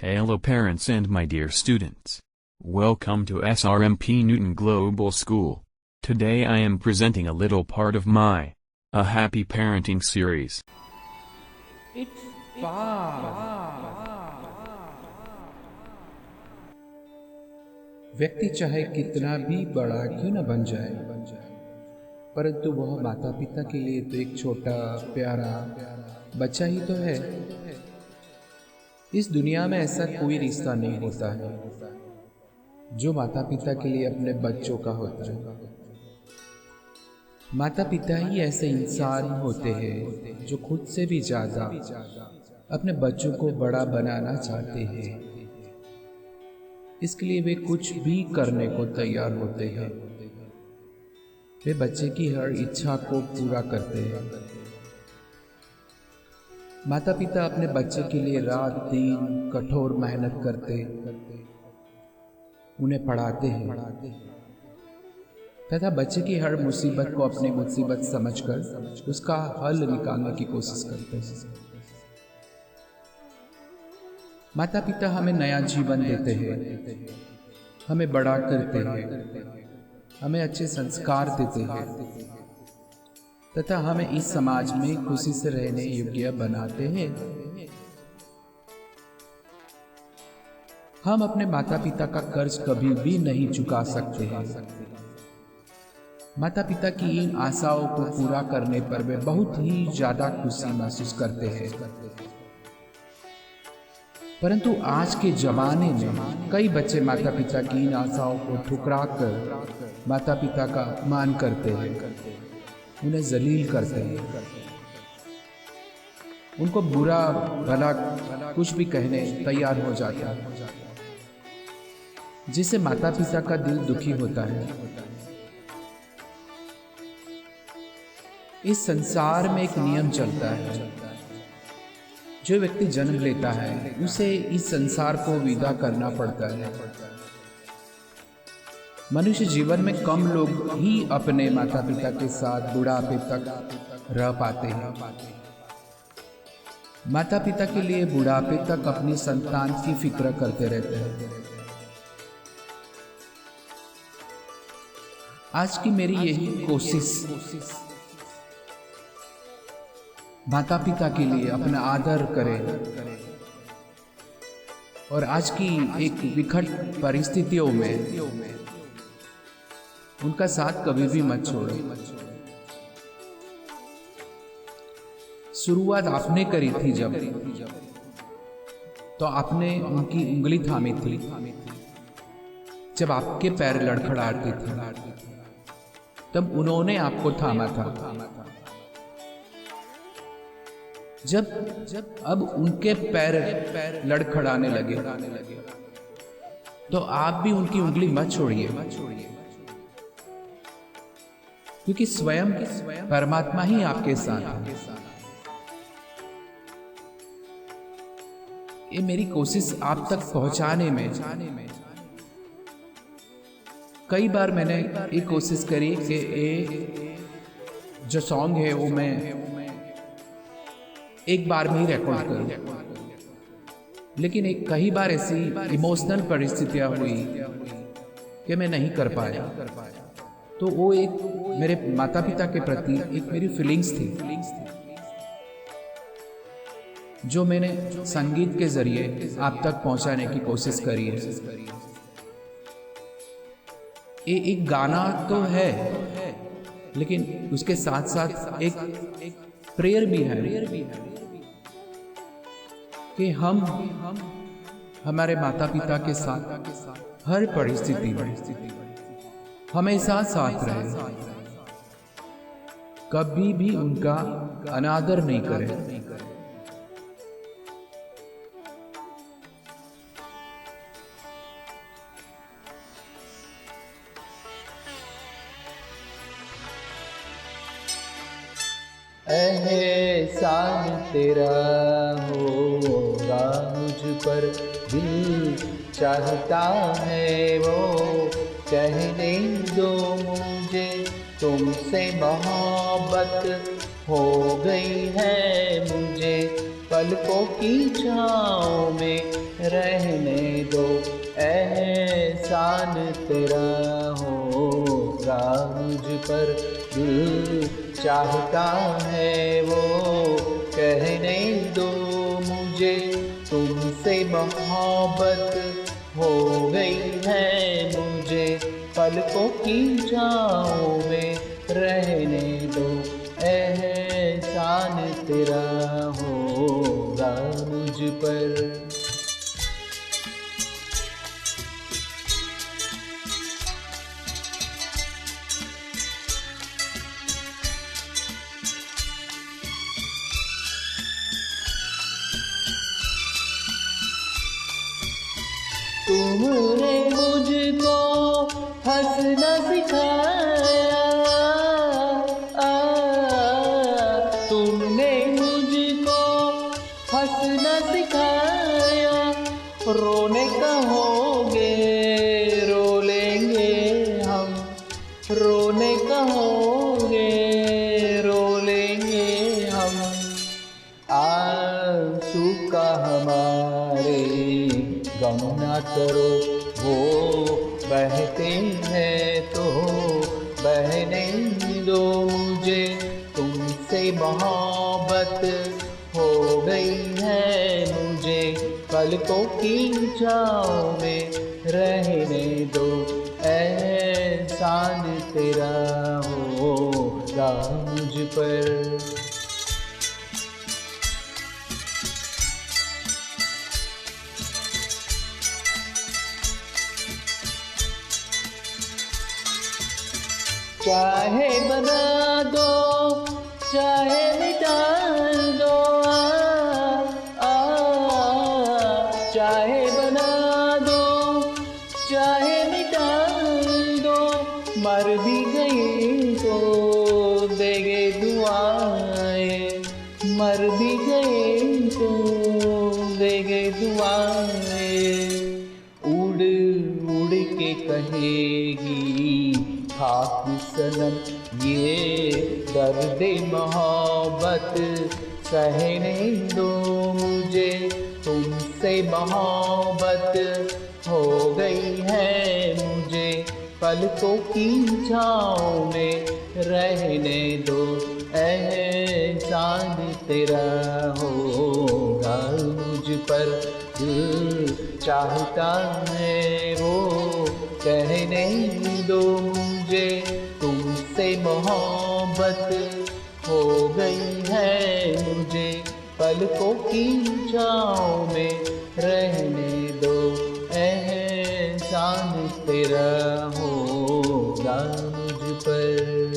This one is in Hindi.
Hello parents and my dear students. Welcome to SRMP Newton Global School. Today I am presenting a little part of my A Happy Parenting series. It's far. व्यक्ति चाहे कितना भी बड़ा क्यों न बन जाए, परंतु वह माता पिता के लिए तो एक छोटा प्यारा बच्चा ही तो है। इस दुनिया में ऐसा कोई रिश्ता नहीं होता है जो माता पिता के लिए अपने बच्चों का होता है। माता पिता ही ऐसे इंसान होते हैं जो खुद से भी ज्यादा अपने बच्चों को बड़ा बनाना चाहते हैं। इसके लिए वे कुछ भी करने को तैयार होते हैं। वे बच्चे की हर इच्छा को पूरा करते हैं। माता पिता अपने बच्चे के लिए रात दिन कठोर मेहनत करते, उन्हें पढ़ाते हैं तथा बच्चे की हर मुसीबत को अपनी मुसीबत समझकर उसका हल निकालने की कोशिश करते हैं। माता पिता हमें नया जीवन देते हैं, हमें बड़ा करते हैं, हमें अच्छे संस्कार देते हैं तथा हमें इस समाज में खुशी से रहने योग्य बनाते हैं। हम अपने माता पिता का कर्ज कभी भी नहीं चुका सकते हैं। माता पिता की इन आशाओं को पूरा करने पर वे बहुत ही ज्यादा खुशी महसूस करते हैं। परंतु आज के जमाने में कई बच्चे माता पिता की इन आशाओं को ठुकरा कर माता पिता का अपमान करते हैं, उन्हें जलील करते हैं, उनको बुरा भला कुछ भी कहने तैयार हो जाते हैं, जिससे माता पिता का दिल दुखी होता है। इस संसार में एक नियम चलता है, जो व्यक्ति जन्म लेता है उसे इस संसार को विदा करना पड़ता है। मनुष्य जीवन में कम लोग ही अपने माता पिता के साथ बुढ़ापे तक रह पाते हैं। माता पिता के लिए बुढ़ापे तक अपनी संतान की फिक्र करते रहते हैं। आज की मेरी यही कोशिश माता पिता के लिए अपना आदर करें और आज की एक विकट परिस्थितियों में उनका साथ कभी भी मत छोड़ो। शुरुआत आपने करी थी तो आपने उनकी उंगली थामी थी। जब आपके पैर लड़खड़ाते थे तब उन्होंने आपको थामा था। जब अब उनके पैर लड़खड़ाने लगे तो आप भी उनकी उंगली मत छोड़िए, क्योंकि स्वयं परमात्मा ही आपके साथ है। ये मेरी कोशिश आप तक पहुंचाने में कई बार मैंने ये कोशिश करी कि ये जो सॉन्ग है वो मैं एक बार में ही रिकॉर्ड करूं, लेकिन कई बार ऐसी इमोशनल परिस्थितियां हुई कि मैं नहीं कर पाया। तो वो एक मेरे माता पिता के प्रति एक मेरी फीलिंग्स थी, जो मैंने संगीत के जरिए आप तक पहुंचाने की कोशिश करी है। ये एक गाना तो है, लेकिन उसके साथ साथ एक प्रेयर भी है कि हम हमारे माता पिता के साथ हर परिस्थिति में हमेशा साथ रहे, कभी भी उनका अनादर नहीं करें। एहसान तेरा होगा मुझ पर, दिल चाहता है वो कहने दो मुझे, तुमसे मोहब्बत हो गई है मुझे। पलकों की छाँव में रहने दो, एहसान तेरा होगा मुझ पर, दिल चाहता है वो कहने दो मुझे, तुमसे मोहब्बत हो गई है मुझे, पलकों की छाँव में रहने दो, एहसान तेरा होगा मुझ पर। तुमने मुझको हंसना सिखाया, तुमने मुझको हंसना सिखाया, रोने कहोगे रो लेंगे हम, रोने कहोगे रो लेंगे हम, आंसू का हमारे गम ना करो, वो बहते हैं तो बहने दो मुझे, तुमसे मोहब्बत हो गई है मुझे, पलकों की छाँव में रहने दो, एहसान तेरा होगा मुझ पर। चाहे बना दो चाहे मिटा दो, चाहे बना दो चाहे मिटा दो, मर भी गए तो देंगे दुआएं, मर भी गए तो देंगे दुआएं, उड़ उड़ के कहेगी खाक सनम ये दर्द मोहब्बत, सहने दो मुझे, तुमसे मोहब्बत हो गई है मुझे, पलकों की छाँव में रहने दो, एहसान तेरा होगा मुझ पर, दिल चाहता है वो कहने दो मुझे, तुमसे मोहब्बत हो गई है मुझे, पलकों की छाँव में रहने दो, एहसान तेरा होगा मुझ पर।